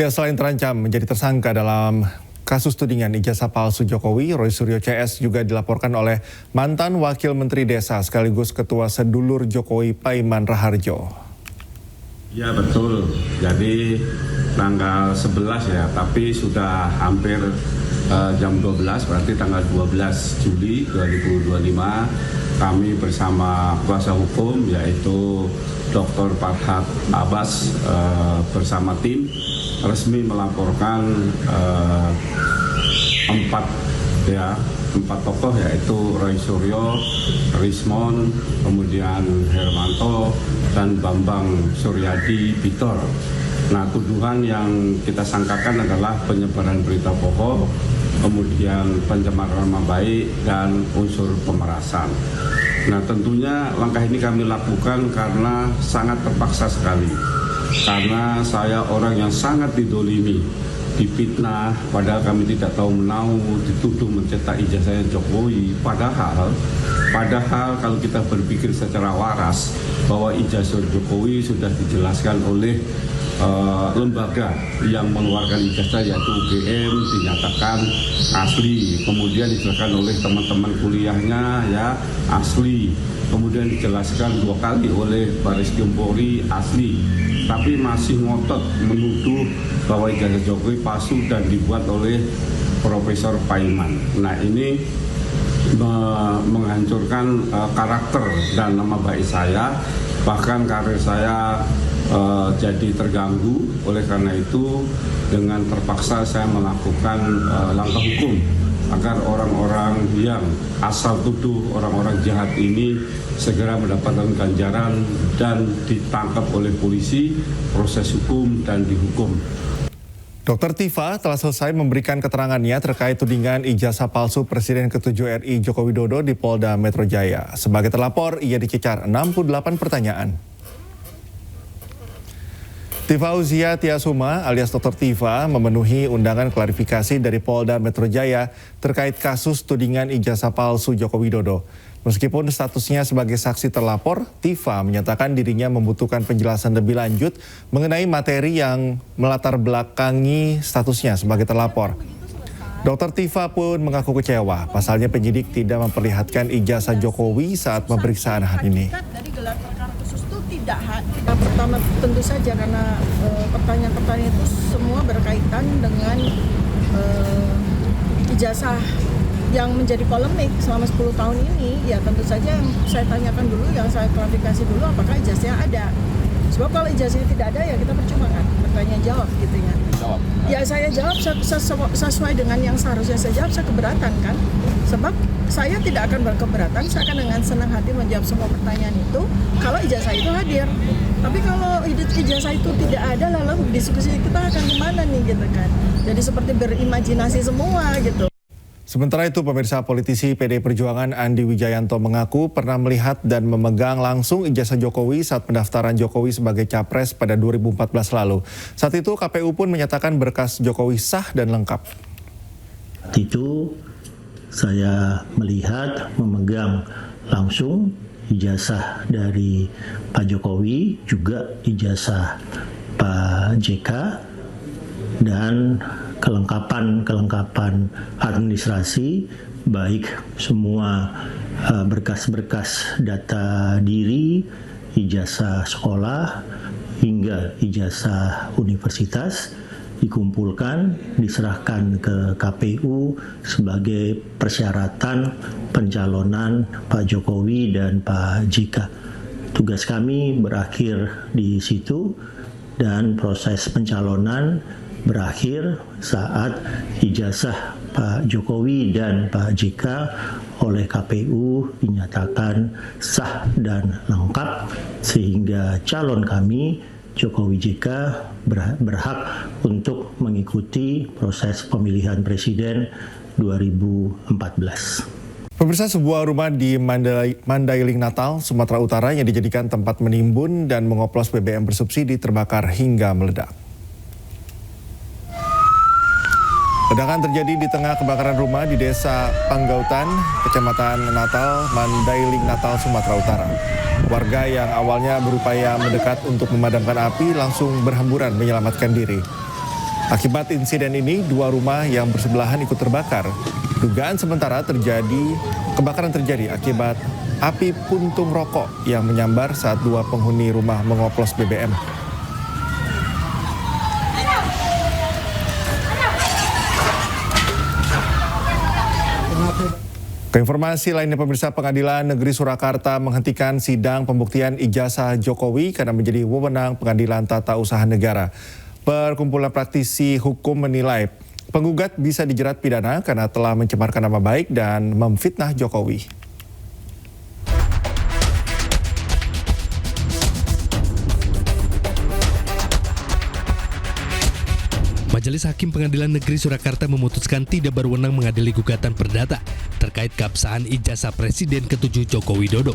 Ya, selain terancam menjadi tersangka dalam kasus tudingan ijazah palsu Jokowi, Roy Suryo CS juga dilaporkan oleh mantan Wakil Menteri Desa sekaligus Ketua Sedulur Jokowi Paiman Raharjo. Ya betul, jadi tanggal 11 ya, tapi sudah hampir jam 12, berarti tanggal 12 Juli 2025 kami bersama kuasa hukum yaitu Dr. Farhad Abbas bersama tim resmi melaporkan empat tokoh yaitu Roy Suryo, Rismon, kemudian Hermanto, dan Bambang Suryadi Bitor. Nah, tuduhan yang kita sangkakan adalah penyebaran berita bohong, kemudian pencemaran nama baik, dan unsur pemerasan. Nah, tentunya langkah ini kami lakukan karena sangat terpaksa sekali. Karena saya orang yang sangat didolimi, difitnah, padahal kami tidak tahu menau, dituduh mencetak ijazahnya Jokowi. Padahal kalau kita berpikir secara waras bahwa ijazah Jokowi sudah dijelaskan oleh lembaga yang mengeluarkan ijazah yaitu UGM, dinyatakan asli, kemudian dijelaskan oleh teman-teman kuliahnya ya asli, kemudian dijelaskan 2 kali oleh Bareskrim Polri asli, tapi masih ngotot menuduh bahwa ijazah Jokowi palsu dan dibuat oleh Profesor Paiman. Nah, ini menghancurkan karakter dan nama baik saya, bahkan karir saya jadi terganggu. Oleh karena itu, dengan terpaksa saya melakukan langkah hukum agar orang-orang yang asal tuduh orang-orang jahat ini segera mendapatkan ganjaran dan ditangkap oleh polisi, proses hukum, dan dihukum. Dr. Tifa telah selesai memberikan keterangannya terkait tudingan ijazah palsu Presiden ke-7 RI Joko Widodo di Polda Metro Jaya. Sebagai terlapor, ia dicecar 68 pertanyaan. Tifa Uzia Tiasuma alias Dr. Tifa memenuhi undangan klarifikasi dari Polda Metro Jaya terkait kasus tudingan ijazah palsu Joko Widodo. Meskipun statusnya sebagai saksi terlapor, Tifa menyatakan dirinya membutuhkan penjelasan lebih lanjut mengenai materi yang melatar belakangi statusnya sebagai terlapor. Dr. Tifa pun mengaku kecewa, pasalnya penyidik tidak memperlihatkan ijazah Jokowi saat pemeriksaan hari ini. Pertama tentu saja karena pertanyaan-pertanyaan itu semua berkaitan dengan ijazah yang menjadi polemik selama 10 tahun ini. Ya tentu saja yang saya tanyakan dulu, yang saya klarifikasi dulu apakah ijazahnya ada. Sebab kalau ijazahnya tidak ada ya kita percuma kan bertanya jawab gitu ya. Ya saya jawab sesuai dengan yang seharusnya saya jawab, saya keberatan kan. Sebab saya tidak akan berkeberatan, saya akan dengan senang hati menjawab semua pertanyaan itu kalau ijazah itu hadir. Tapi kalau ijazah itu tidak ada, lalu diskusi kita akan kemana nih gitu kan. Jadi seperti berimajinasi semua gitu. Sementara itu, pemirsa, politisi PDI Perjuangan Andi Wijayanto mengaku pernah melihat dan memegang langsung ijazah Jokowi saat pendaftaran Jokowi sebagai capres pada 2014 lalu. Saat itu KPU pun menyatakan berkas Jokowi sah dan lengkap. Itu saya melihat, memegang langsung ijazah dari Pak Jokowi, juga ijazah Pak JK, dan kelengkapan administrasi, baik semua berkas-berkas data diri, ijazah sekolah, hingga ijazah universitas, dikumpulkan, diserahkan ke KPU sebagai persyaratan pencalonan Pak Jokowi dan Pak JK. Tugas kami berakhir di situ dan proses pencalonan berakhir saat ijazah Pak Jokowi dan Pak JK oleh KPU dinyatakan sah dan lengkap, sehingga calon kami Jokowi JK berhak untuk mengikuti proses pemilihan presiden 2014. Pemirsa, sebuah rumah di Mandailing Natal, Sumatera Utara yang dijadikan tempat menimbun dan mengoplos BBM bersubsidi terbakar hingga meledak. Ledakan terjadi di tengah kebakaran rumah di Desa Panggautan, Kecamatan Natal, Mandailing Natal, Sumatera Utara. Warga yang awalnya berupaya mendekat untuk memadamkan api langsung berhamburan menyelamatkan diri. Akibat insiden ini, 2 rumah yang bersebelahan ikut terbakar. Dugaan sementara kebakaran terjadi akibat api puntung rokok yang menyambar saat 2 penghuni rumah mengoplos BBM. Keinformasi lainnya, pemirsa, Pengadilan Negeri Surakarta menghentikan sidang pembuktian ijazah Jokowi karena menjadi wewenang Pengadilan Tata Usaha Negara. Perkumpulan praktisi hukum menilai penggugat bisa dijerat pidana karena telah mencemarkan nama baik dan memfitnah Jokowi. Majelis Hakim Pengadilan Negeri Surakarta memutuskan tidak berwenang mengadili gugatan perdata terkait keabsahan ijazah Presiden ke-7 Joko Widodo.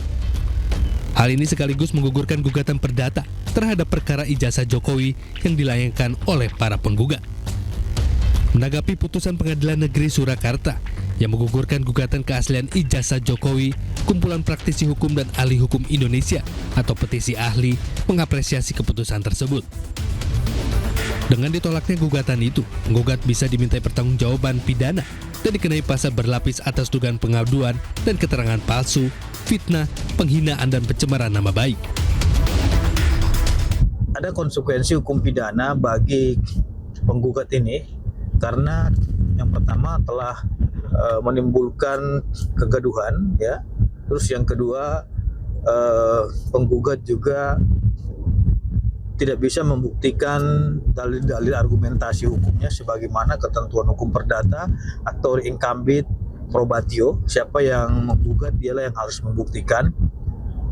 Hal ini sekaligus menggugurkan gugatan perdata terhadap perkara ijazah Jokowi yang dilayangkan oleh para penggugat. Menanggapi putusan Pengadilan Negeri Surakarta yang menggugurkan gugatan keaslian ijazah Jokowi, Kumpulan Praktisi Hukum dan Ahli Hukum Indonesia atau Petisi Ahli mengapresiasi keputusan tersebut. Dengan ditolaknya gugatan itu, penggugat bisa dimintai pertanggungjawaban pidana dan dikenai pasal berlapis atas dugaan pengaduan dan keterangan palsu, fitnah, penghinaan, dan pencemaran nama baik. Ada konsekuensi hukum pidana bagi penggugat ini karena yang pertama telah menimbulkan kegaduhan, ya. Terus yang kedua, penggugat juga tidak bisa membuktikan dalil-dalil argumentasi hukumnya sebagaimana ketentuan hukum perdata aktor incumbit probatio. Siapa yang menggugat dialah yang harus membuktikan.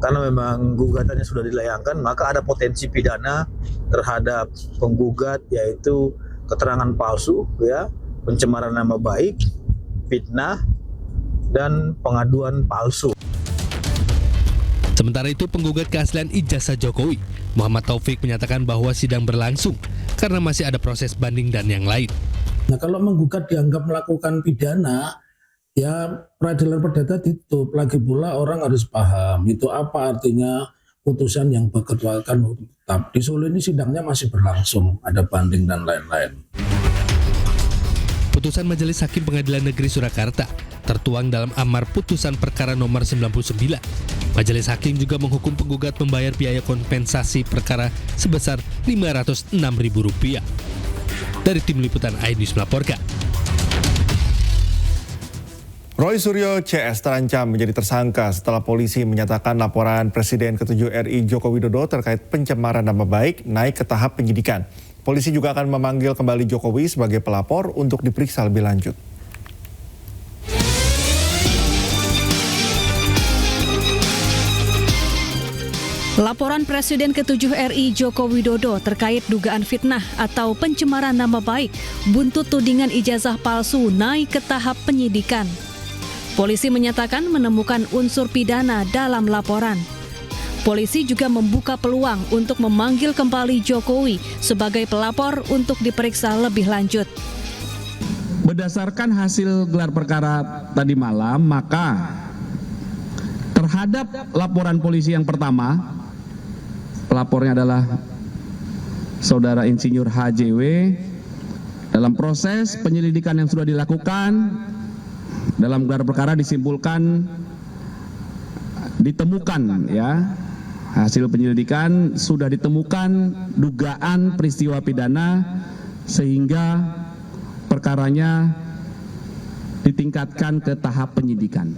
Karena memang gugatannya sudah dilayangkan, maka ada potensi pidana terhadap penggugat, yaitu keterangan palsu, ya, pencemaran nama baik, fitnah, dan pengaduan palsu. Sementara itu, penggugat keaslian ijazah Jokowi, Muhammad Taufik, menyatakan bahwa sidang berlangsung karena masih ada proses banding dan yang lain. Nah, kalau menggugat dianggap melakukan pidana, ya peradilan perdata ditutup. Lagi pula orang harus paham itu apa artinya putusan yang berketuakan tetap. Di Solo ini sidangnya masih berlangsung, ada banding dan lain-lain. Putusan Majelis Hakim Pengadilan Negeri Surakarta tertuang dalam amar putusan perkara nomor 99. Majelis Hakim juga menghukum penggugat membayar biaya kompensasi perkara sebesar Rp506.000. Dari Tim Liputan iNews melaporkan. Roy Suryo CS terancam menjadi tersangka setelah polisi menyatakan laporan Presiden ke-7 RI Joko Widodo terkait pencemaran nama baik naik ke tahap penyidikan. Polisi juga akan memanggil kembali Jokowi sebagai pelapor untuk diperiksa lebih lanjut. Laporan Presiden ke-7 RI Joko Widodo terkait dugaan fitnah atau pencemaran nama baik buntut tudingan ijazah palsu naik ke tahap penyidikan. Polisi menyatakan menemukan unsur pidana dalam laporan. Polisi juga membuka peluang untuk memanggil kembali Jokowi sebagai pelapor untuk diperiksa lebih lanjut. Berdasarkan hasil gelar perkara tadi malam, maka terhadap laporan polisi yang pertama, pelapornya adalah Saudara Insinyur HJW. Dalam proses penyelidikan yang sudah dilakukan, dalam gelar perkara disimpulkan, ditemukan, ya, hasil penyelidikan sudah ditemukan dugaan peristiwa pidana sehingga perkaranya ditingkatkan ke tahap penyidikan.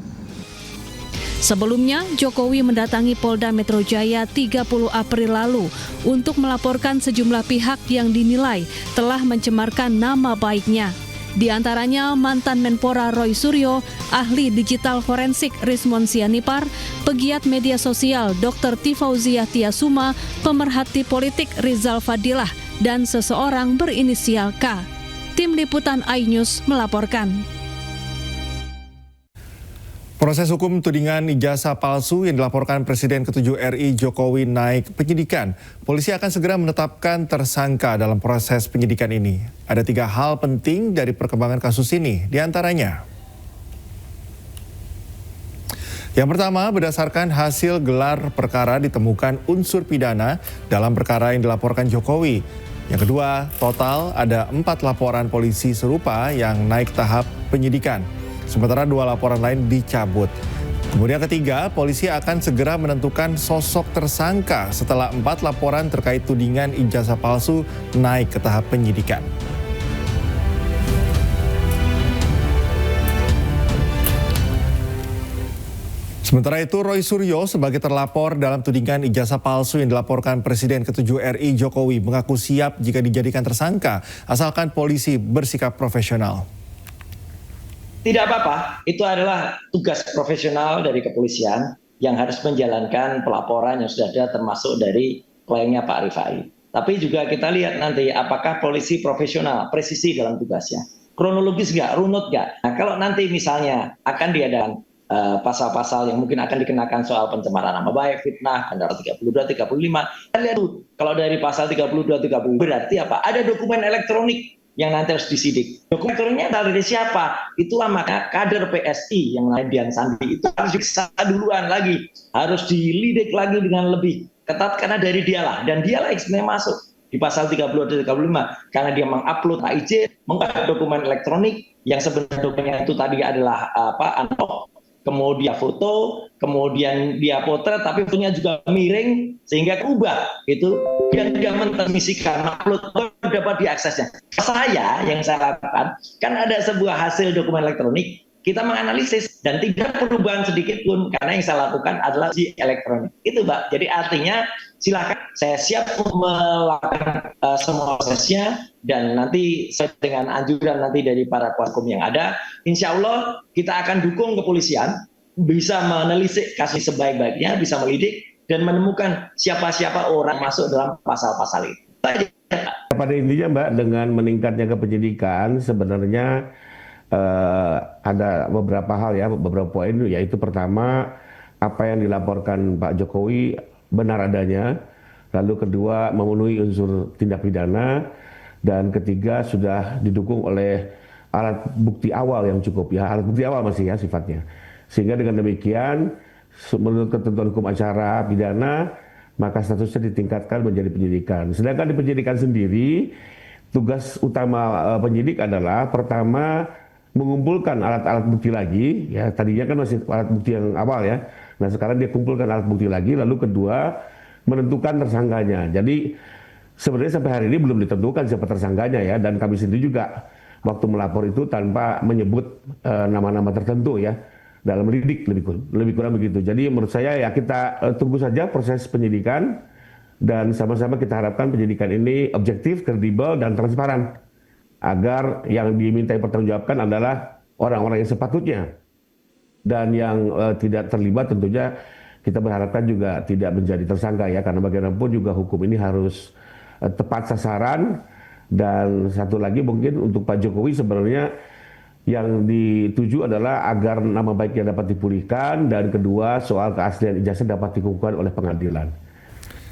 Sebelumnya, Jokowi mendatangi Polda Metro Jaya 30 April lalu untuk melaporkan sejumlah pihak yang dinilai telah mencemarkan nama baiknya. Di antaranya mantan Menpora Roy Suryo, ahli digital forensik Rismon Sianipar, pegiat media sosial Dr. Tifauzia Tiasuma, pemerhati politik Rizal Fadilah, dan seseorang berinisial K. Tim Liputan iNews melaporkan. Proses hukum tudingan ijazah palsu yang dilaporkan Presiden ke-7 RI Jokowi naik penyidikan. Polisi akan segera menetapkan tersangka dalam proses penyidikan ini. Ada 3 hal penting dari perkembangan kasus ini, diantaranya. Yang pertama, berdasarkan hasil gelar perkara ditemukan unsur pidana dalam perkara yang dilaporkan Jokowi. Yang kedua, total ada 4 laporan polisi serupa yang naik tahap penyidikan, sementara 2 laporan lain dicabut. Kemudian ketiga, polisi akan segera menentukan sosok tersangka setelah 4 laporan terkait tudingan ijazah palsu naik ke tahap penyidikan. Sementara itu, Roy Suryo sebagai terlapor dalam tudingan ijazah palsu yang dilaporkan Presiden ke-7 RI Jokowi mengaku siap jika dijadikan tersangka, asalkan polisi bersikap profesional. Tidak apa-apa, itu adalah tugas profesional dari kepolisian yang harus menjalankan pelaporan yang sudah ada termasuk dari kliennya Pak Rifai. Tapi juga kita lihat nanti apakah polisi profesional, presisi dalam tugasnya. Kronologis nggak, runut nggak. Nah, kalau nanti misalnya akan diadakan pasal-pasal yang mungkin akan dikenakan soal pencemaran nama baik, fitnah, antara 32, 35. Kita lihat tuh, kalau dari pasal 32, 30 berarti apa? Ada dokumen elektronik yang nanti harus disidik. Dokumen elektroniknya dari siapa? Itulah maka kader PSI yang lain Dian Sandi itu harus diperiksa duluan lagi. Harus dilidik lagi dengan lebih ketat karena dari dialah. Dan dialah yang sebenarnya masuk di pasal 30 atau 35. Karena dia mengupload izin, mengupload dokumen elektronik yang sebenarnya dokumennya itu tadi adalah analog, kemudian foto, kemudian dia potret, tapi fotonya juga miring, sehingga ubah itu yang tidak mentransmisikan, upload dapat diaksesnya. Yang saya lakukan, kan ada sebuah hasil dokumen elektronik, kita menganalisis dan tidak perubahan sedikit pun, karena yang saya lakukan adalah uji elektronik. Itu Mbak, jadi artinya silakan, saya siap melakukan semua prosesnya, dan nanti dengan anjuran nanti dari para kuasa hukum yang ada, insya Allah kita akan dukung kepolisian bisa menelisik kasus sebaik-baiknya, bisa melidik dan menemukan siapa-siapa orang masuk dalam pasal-pasal itu. Pada intinya Mbak, dengan meningkatnya kepenyidikan sebenarnya ada beberapa hal ya, beberapa poin, yaitu pertama apa yang dilaporkan Pak Jokowi benar adanya, lalu kedua memenuhi unsur tindak pidana, dan ketiga sudah didukung oleh alat bukti awal yang cukup ya, alat bukti awal masih ya sifatnya. Sehingga dengan demikian menurut ketentuan hukum acara pidana maka statusnya ditingkatkan menjadi penyidikan. Sedangkan di penyidikan sendiri tugas utama penyidik adalah pertama mengumpulkan alat-alat bukti lagi ya, tadinya kan masih alat bukti yang awal ya. Nah sekarang dia kumpulkan alat bukti lagi, lalu kedua menentukan tersangkanya. Jadi sebenarnya sampai hari ini belum ditentukan siapa tersangkanya ya, dan kami sendiri juga waktu melapor itu tanpa menyebut nama-nama tertentu ya dalam lidik, lebih kurang begitu. Jadi menurut saya ya kita tunggu saja proses penyidikan, dan sama-sama kita harapkan penyidikan ini objektif, kredibel, dan transparan agar yang dimintai pertanggungjawabkan adalah orang-orang yang sepatutnya, dan yang tidak terlibat tentunya kita berharapkan juga tidak menjadi tersangka ya, karena bagaimanapun juga hukum ini harus tepat sasaran. Dan satu lagi mungkin untuk Pak Jokowi sebenarnya yang dituju adalah agar nama baiknya dapat dipulihkan, dan kedua soal keaslian ijazah dapat dikukuhkan oleh pengadilan.